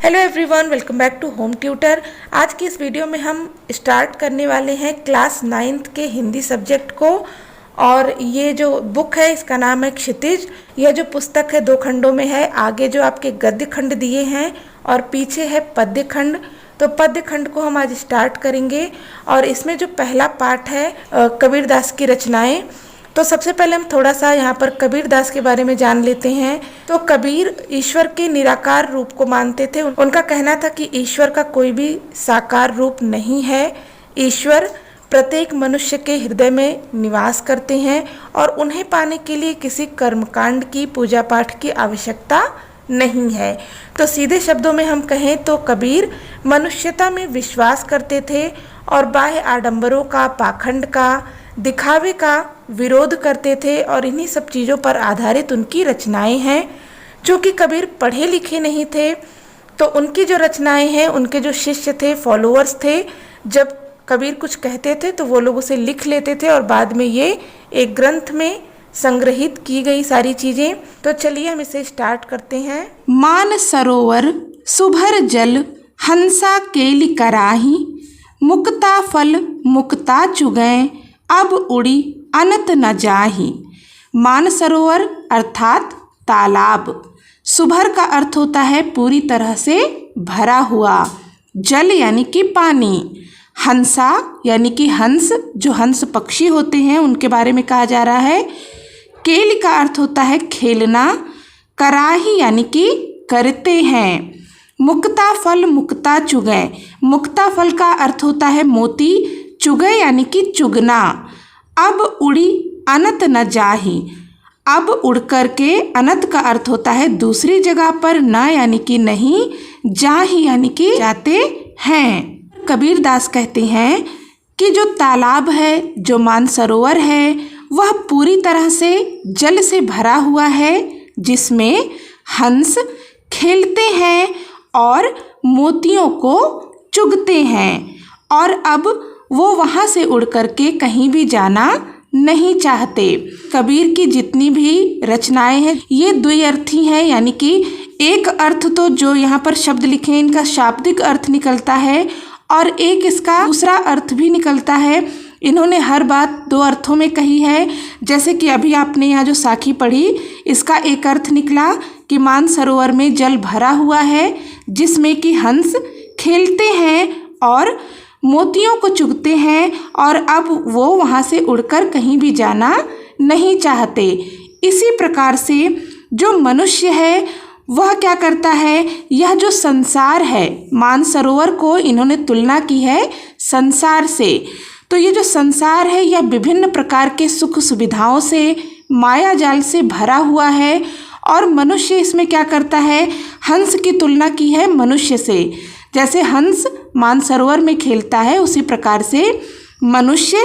Hello everyone, welcome back to home tutor. आज की इस वीडियो में हम स्टार्ट करने वाले हैं क्लास 9th के हिंदी सब्जेक्ट को। और ये जो बुक है इसका नाम है क्षितिज। यह जो पुस्तक है 2 खंडों में है। आगे जो आपके गद्य खंड दिए हैं और पीछे है पद्य खंड। तो पद्य खंड को हम आज स्टार्ट करेंगे। और इसमें जो पहला पार्ट है कबीरदास की रचनाएं। तो सबसे पहले हम थोड़ा सा यहाँ पर कबीरदास के बारे में जान लेते हैं। तो कबीर ईश्वर के निराकार रूप को मानते थे। उनका कहना था कि ईश्वर का कोई भी साकार रूप नहीं है। ईश्वर प्रत्येक मनुष्य के हृदय में निवास करते हैं और उन्हें पाने के लिए किसी कर्मकांड की, पूजा पाठ की आवश्यकता नहीं है। तो सीधे शब्दों में हम कहें तो कबीर मनुष्यता में विश्वास करते थे और बाह्य आडंबरों का, पाखंड का, दिखावे का विरोध करते थे। और इन्हीं सब चीज़ों पर आधारित उनकी रचनाएं हैं। चूँकि कबीर पढ़े लिखे नहीं थे तो उनकी जो रचनाएं हैं, उनके जो शिष्य थे, फॉलोअर्स थे, जब कबीर कुछ कहते थे तो वो लोग उसे लिख लेते थे और बाद में ये एक ग्रंथ में संग्रहित की गई सारी चीज़ें। तो चलिए हम इसे स्टार्ट करते हैं। मान सरोवर सुभर जल हंसा केलि कराही, मुक्ता फल मुक्ता चुगै अब उड़ी अनत न जाही। मान सरोवर अर्थात तालाब। सुभर का अर्थ होता है पूरी तरह से भरा हुआ। जल यानी कि पानी। हंसा यानी कि हंस, जो हंस पक्षी होते हैं उनके बारे में कहा जा रहा है। केल का अर्थ होता है खेलना। कराही यानी कि करते हैं। मुक्ता फल मुक्ता चुगै। मुक्ता फल का अर्थ होता है मोती। चुगै यानी कि चुगना। अब उड़ी अनत न जाही। अब उड़ कर के, अनत का अर्थ होता है दूसरी जगह पर, न यानी कि नहीं, जाही यानी कि जाते हैं। कबीरदास कहते हैं कि जो तालाब है, जो मानसरोवर है, वह पूरी तरह से जल से भरा हुआ है, जिसमें हंस खेलते हैं और मोतियों को चुगते हैं। और अब वो वहाँ से उड़ कर के कहीं भी जाना नहीं चाहते। कबीर की जितनी भी रचनाएं हैं ये द्विअर्थी हैं, यानी कि एक अर्थ तो जो यहाँ पर शब्द लिखे हैं इनका शाब्दिक अर्थ निकलता है और एक इसका दूसरा अर्थ भी निकलता है। इन्होंने हर बात 2 अर्थों में कही है। जैसे कि अभी आपने यहाँ जो साखी पढ़ी, इसका एक अर्थ निकला कि मानसरोवर में जल भरा हुआ है जिसमें कि हंस खेलते हैं और मोतियों को चुगते हैं, और अब वो वहाँ से उड़कर कहीं भी जाना नहीं चाहते। इसी प्रकार से जो मनुष्य है वह क्या करता है, यह जो संसार है, मानसरोवर को इन्होंने तुलना की है संसार से। तो ये जो संसार है यह विभिन्न प्रकार के सुख सुविधाओं से, माया जाल से भरा हुआ है। और मनुष्य इसमें क्या करता है, हंस की तुलना की है मनुष्य से। जैसे हंस मानसरोवर में खेलता है, उसी प्रकार से मनुष्य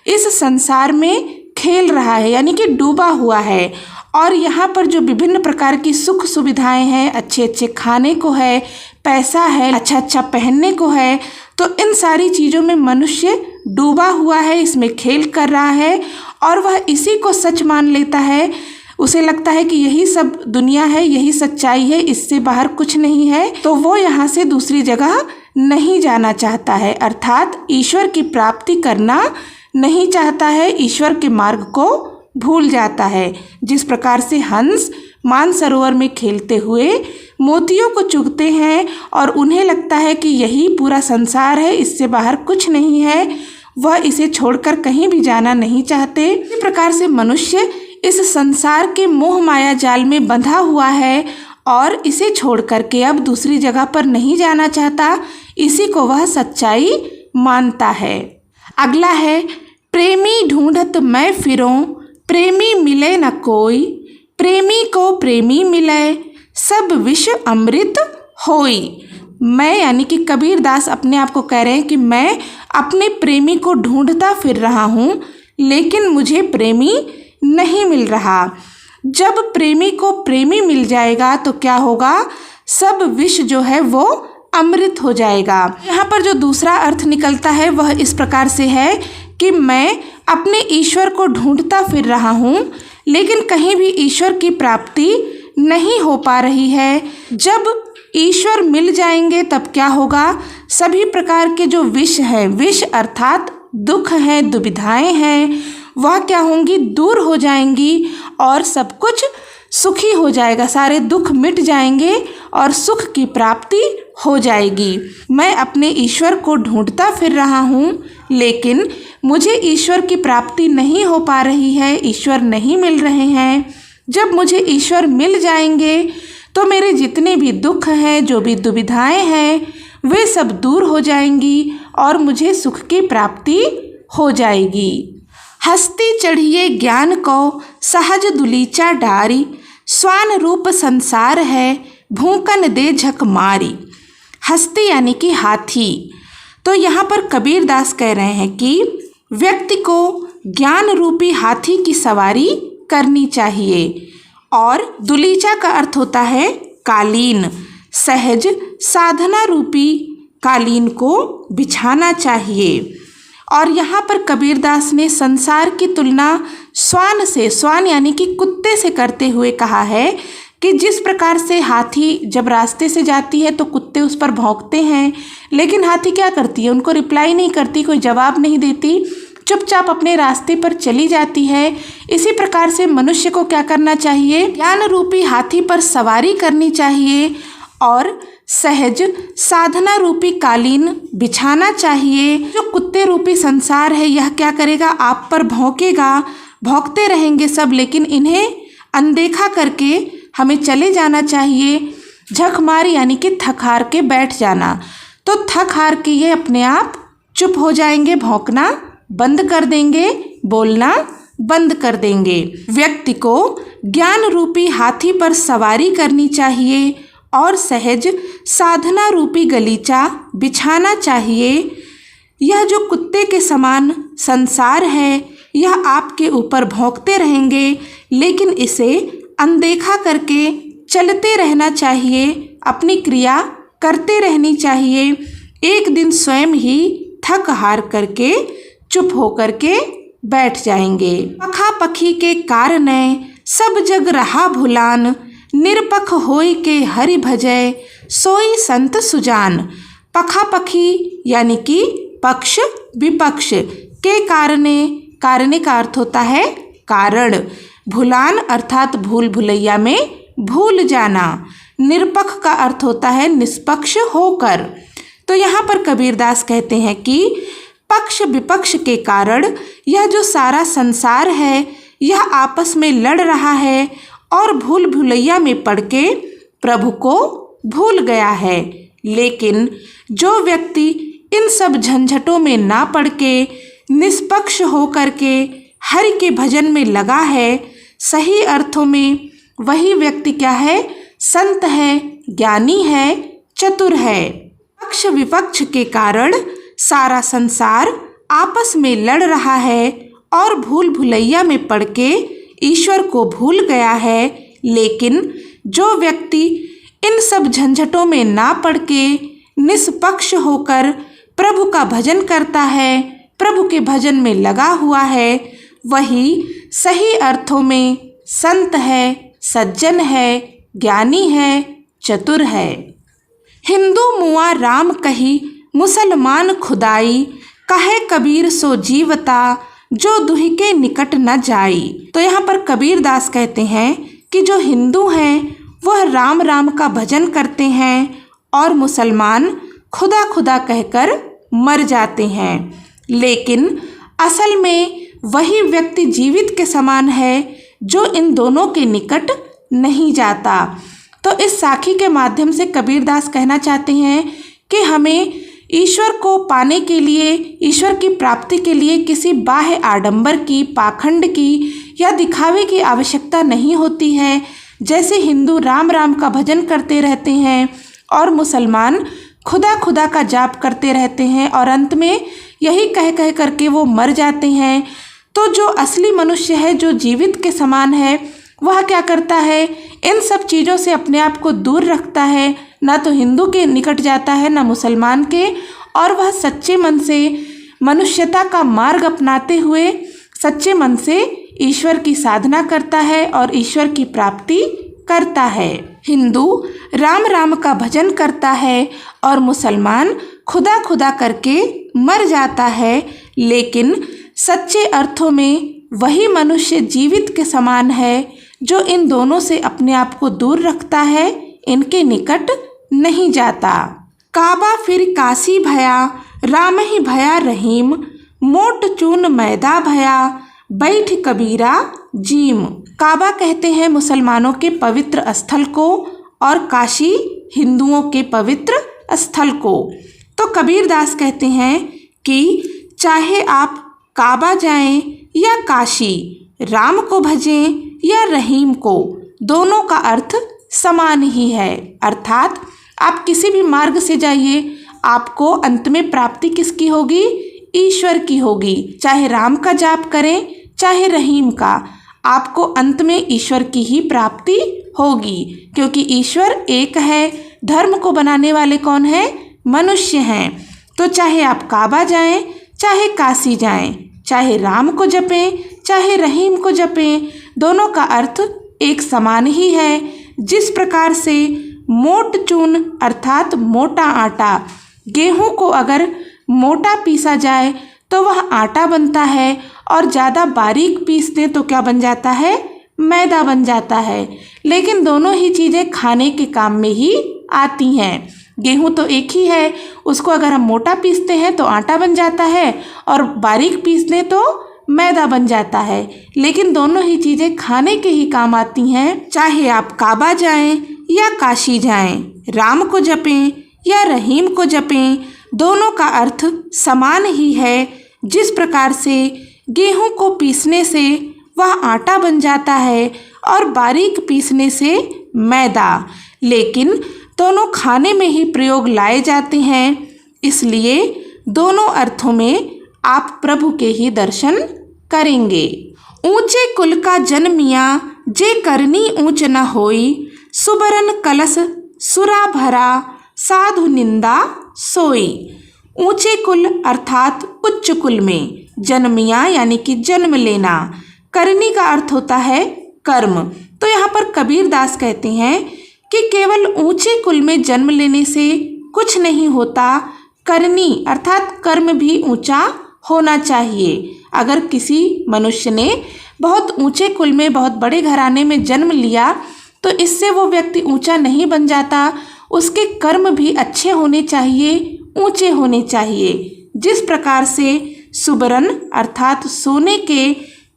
इस संसार में खेल रहा है, यानी कि डूबा हुआ है। और यहाँ पर जो विभिन्न प्रकार की सुख सुविधाएं हैं, अच्छे अच्छे खाने को है, पैसा है, अच्छा अच्छा पहनने को है, तो इन सारी चीज़ों में मनुष्य डूबा हुआ है, इसमें खेल कर रहा है और वह इसी को सच मान लेता है। उसे लगता है कि यही सब दुनिया है, यही सच्चाई है, इससे बाहर कुछ नहीं है। तो वो यहाँ से दूसरी जगह नहीं जाना चाहता है, अर्थात ईश्वर की प्राप्ति करना नहीं चाहता है, ईश्वर के मार्ग को भूल जाता है। जिस प्रकार से हंस मानसरोवर में खेलते हुए मोतियों को चुगते हैं और उन्हें लगता है कि यही पूरा संसार है, इससे बाहर कुछ नहीं है, वह इसे छोड़कर कहीं भी जाना नहीं चाहते। इसी प्रकार से मनुष्य इस संसार के मोह माया जाल में बंधा हुआ है और इसे छोड़ करके अब दूसरी जगह पर नहीं जाना चाहता। इसी को वह सच्चाई मानता है। अगला है, प्रेमी ढूंढत मैं फिरूं, प्रेमी मिले न कोई, प्रेमी को प्रेमी मिले, सब विष अमृत होई। मैं यानी कि कबीरदास अपने आप को कह रहे हैं कि मैं अपने प्रेमी को ढूंढता फिर रहा हूँ, लेकिन मुझे प्रेमी नहीं मिल रहा। जब प्रेमी को प्रेमी मिल जाएगा तो क्या होगा, सब विष जो है वो अमृत हो जाएगा। यहाँ पर जो दूसरा अर्थ निकलता है वह इस प्रकार से है कि मैं अपने ईश्वर को ढूंढता फिर रहा हूँ, लेकिन कहीं भी ईश्वर की प्राप्ति नहीं हो पा रही है। जब ईश्वर मिल जाएंगे तब क्या होगा, सभी प्रकार के जो विष है, विष अर्थात दुख हैं, दुविधाएं हैं, वह क्या होंगी, दूर हो जाएंगी और सब कुछ सुखी हो जाएगा, सारे दुख मिट जाएंगे और सुख की प्राप्ति हो जाएगी। मैं अपने ईश्वर को ढूंढता फिर रहा हूँ, लेकिन मुझे ईश्वर की प्राप्ति नहीं हो पा रही है, ईश्वर नहीं मिल रहे हैं। जब मुझे ईश्वर मिल जाएंगे तो मेरे जितने भी दुख हैं, जो भी दुविधाएं हैं, वे सब दूर हो जाएंगी और मुझे सुख की प्राप्ति हो जाएगी। हस्ती चढ़िए ज्ञान को सहज दुलीचा डारी, स्वान रूप संसार है भूकन दे झक मारी। हस्ती यानी कि हाथी। तो यहाँ पर कबीर दास कह रहे हैं कि व्यक्ति को ज्ञान रूपी हाथी की सवारी करनी चाहिए। और दुलीचा का अर्थ होता है कालीन, सहज साधना रूपी कालीन को बिछाना चाहिए। और यहाँ पर कबीरदास ने संसार की तुलना स्वान से, स्वान यानी कि कुत्ते से करते हुए कहा है कि जिस प्रकार से हाथी जब रास्ते से जाती है तो कुत्ते उस पर भौंकते हैं, लेकिन हाथी क्या करती है, उनको रिप्लाई नहीं करती, कोई जवाब नहीं देती, चुपचाप अपने रास्ते पर चली जाती है। इसी प्रकार से मनुष्य को क्या करना चाहिए, ज्ञान रूपी हाथी पर सवारी करनी चाहिए और सहज साधना रूपी कालीन बिछाना चाहिए। जो कुत्ते रूपी संसार है यह क्या करेगा, आप पर भौंकेगा, भौंकते रहेंगे सब, लेकिन इन्हें अनदेखा करके हमें चले जाना चाहिए। झक मारी यानी कि थक हार के बैठ जाना, तो थक हार के ये अपने आप चुप हो जाएंगे, भौंकना बंद कर देंगे, बोलना बंद कर देंगे। व्यक्ति को ज्ञान रूपी हाथी पर सवारी करनी चाहिए और सहज साधना रूपी गलीचा बिछाना चाहिए। यह जो कुत्ते के समान संसार है यह आपके ऊपर भौंकते रहेंगे, लेकिन इसे अनदेखा करके चलते रहना चाहिए, अपनी क्रिया करते रहनी चाहिए। एक दिन स्वयं ही थक हार करके चुप होकर के बैठ जाएंगे। पखा पखी के कारण सब जग रहा भुलान, निरपख होय के हरि भजय सोई संत सुजान। पखा पखी यानी कि पक्ष विपक्ष के कारणे, कारणे का अर्थ होता है कारण, भुलान अर्थात भूल भुलैया में भूल जाना, निरपख का अर्थ होता है निष्पक्ष होकर। तो यहाँ पर कबीरदास कहते हैं कि पक्ष विपक्ष के कारण यह जो सारा संसार है यह आपस में लड़ रहा है और भूल भुलैया में पड़ के प्रभु को भूल गया है। लेकिन जो व्यक्ति इन सब झंझटों में ना पड़ के निष्पक्ष होकर के हरि के भजन में लगा है, सही अर्थों में वही व्यक्ति क्या है, संत है, ज्ञानी है, चतुर है। पक्ष विपक्ष के कारण सारा संसार आपस में लड़ रहा है और भूल भुलैया में पड़ के ईश्वर को भूल गया है। लेकिन जो व्यक्ति इन सब झंझटों में ना पड़ के निष्पक्ष होकर प्रभु का भजन करता है, प्रभु के भजन में लगा हुआ है, वही सही अर्थों में संत है, सज्जन है, ज्ञानी है, चतुर है। हिंदू मुआ राम कही मुसलमान खुदाई, कहे कबीर सो जीवता जो दुहि के निकट न जाई। तो यहाँ पर कबीर दास कहते हैं कि जो हिंदू हैं वह राम राम का भजन करते हैं और मुसलमान खुदा खुदा कहकर मर जाते हैं, लेकिन असल में वही व्यक्ति जीवित के समान है जो इन दोनों के निकट नहीं जाता। तो इस साखी के माध्यम से कबीरदास कहना चाहते हैं कि हमें ईश्वर को पाने के लिए, ईश्वर की प्राप्ति के लिए किसी बाह्य आडंबर की, पाखंड की या दिखावे की आवश्यकता नहीं होती है। जैसे हिंदू राम राम का भजन करते रहते हैं और मुसलमान खुदा खुदा का जाप करते रहते हैं और अंत में यही कह कह करके वो मर जाते हैं। तो जो असली मनुष्य है, जो जीवित के समान है, वह क्या करता है, इन सब चीज़ों से अपने आप को दूर रखता है, ना तो हिंदू के निकट जाता है ना मुसलमान के, और वह सच्चे मन से मनुष्यता का मार्ग अपनाते हुए सच्चे मन से ईश्वर की साधना करता है और ईश्वर की प्राप्ति करता है। हिंदू राम राम का भजन करता है और मुसलमान खुदा खुदा करके मर जाता है, लेकिन सच्चे अर्थों में वही मनुष्य जीवित के समान है जो इन दोनों से अपने आप को दूर रखता है, इनके निकट नहीं जाता। काबा फिर काशी भया, राम ही भया रहीम, मोट चून मैदा भया, बैठ कबीरा जीम। काबा कहते हैं मुसलमानों के पवित्र स्थल को और काशी हिंदुओं के पवित्र स्थल को। तो कबीरदास कहते हैं कि चाहे आप काबा जाएं या काशी, राम को भजें या रहीम को, दोनों का अर्थ समान ही है। अर्थात आप किसी भी मार्ग से जाइए, आपको अंत में प्राप्ति किसकी होगी? ईश्वर की होगी। चाहे राम का जाप करें चाहे रहीम का, आपको अंत में ईश्वर की ही प्राप्ति होगी, क्योंकि ईश्वर एक है। धर्म को बनाने वाले कौन है? मनुष्य हैं। तो चाहे आप काबा जाएं चाहे काशी जाएं, चाहे राम को जपें चाहे रहीम को जपें, दोनों का अर्थ एक समान ही है। जिस प्रकार से मोट चून अर्थात मोटा आटा, गेहूं को अगर मोटा पीसा जाए तो वह आटा बनता है, और ज़्यादा बारीक पीस दें तो क्या बन जाता है? मैदा बन जाता है। लेकिन दोनों ही चीज़ें खाने के काम में ही आती हैं। गेहूं तो एक ही है, उसको अगर हम मोटा पीसते हैं तो आटा बन जाता है, और बारीक पीस दें तो मैदा बन जाता है। लेकिन दोनों ही चीज़ें खाने के ही काम आती हैं। चाहे आप काबा जाएं या काशी जाएं, राम को जपें या रहीम को जपें, दोनों का अर्थ समान ही है। जिस प्रकार से गेहूं को पीसने से वह आटा बन जाता है और बारीक पीसने से मैदा, लेकिन दोनों खाने में ही प्रयोग लाए जाते हैं, इसलिए दोनों अर्थों में आप प्रभु के ही दर्शन करेंगे। ऊंचे कुल का जन्मिया, जे करनी ऊंच न होई, सुबरन कलश सुरा भरा, साधु निंदा सोई। ऊंचे कुल अर्थात उच्च कुल में, जन्मिया यानी कि जन्म लेना, करनी का अर्थ होता है कर्म। तो यहाँ पर कबीरदास कहते हैं कि केवल ऊंचे कुल में जन्म लेने से कुछ नहीं होता, करनी अर्थात कर्म भी ऊंचा होना चाहिए। अगर किसी मनुष्य ने बहुत ऊंचे कुल में बहुत बड़े घराने में जन्म लिया तो इससे वो व्यक्ति ऊंचा नहीं बन जाता, उसके कर्म भी अच्छे होने चाहिए, ऊंचे होने चाहिए। जिस प्रकार से सुबरन अर्थात सोने के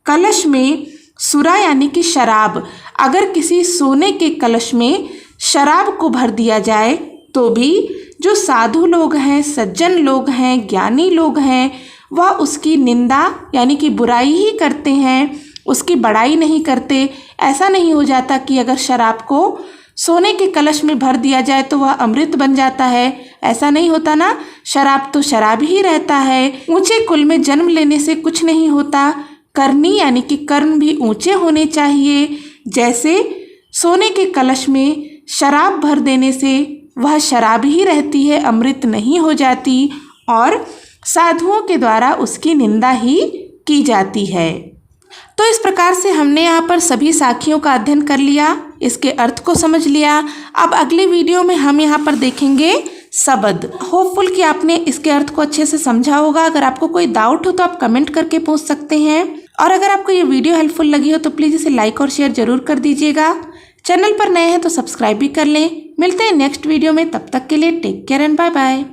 कलश में, सुरा यानी कि शराब, अगर किसी सोने के कलश में शराब को भर दिया जाए तो भी जो साधु लोग हैं, सज्जन लोग हैं, ज्ञानी लोग हैं, वह उसकी निंदा यानी कि बुराई ही करते हैं, उसकी बड़ाई नहीं करते। ऐसा नहीं हो जाता कि अगर शराब को सोने के कलश में भर दिया जाए तो वह अमृत बन जाता है, ऐसा नहीं होता ना। शराब तो शराब ही रहता है। ऊंचे कुल में जन्म लेने से कुछ नहीं होता, करनी यानी कि कर्म भी ऊंचे होने चाहिए। जैसे सोने के कलश में शराब भर देने से वह शराब ही रहती है, अमृत नहीं हो जाती, और साधुओं के द्वारा उसकी निंदा ही की जाती है। तो इस प्रकार से हमने यहाँ पर सभी साखियों का अध्ययन कर लिया, इसके अर्थ को समझ लिया। अब अगले वीडियो में हम यहाँ पर देखेंगे शब्द। होपफुल कि आपने इसके अर्थ को अच्छे से समझा होगा। अगर आपको कोई डाउट हो तो आप कमेंट करके पूछ सकते हैं, और अगर आपको ये वीडियो हेल्पफुल लगी हो तो प्लीज़ इसे लाइक और शेयर जरूर कर दीजिएगा। चैनल पर नए हैं तो सब्सक्राइब भी कर लें। मिलते हैं नेक्स्ट वीडियो में, तब तक के लिए take care and bye bye.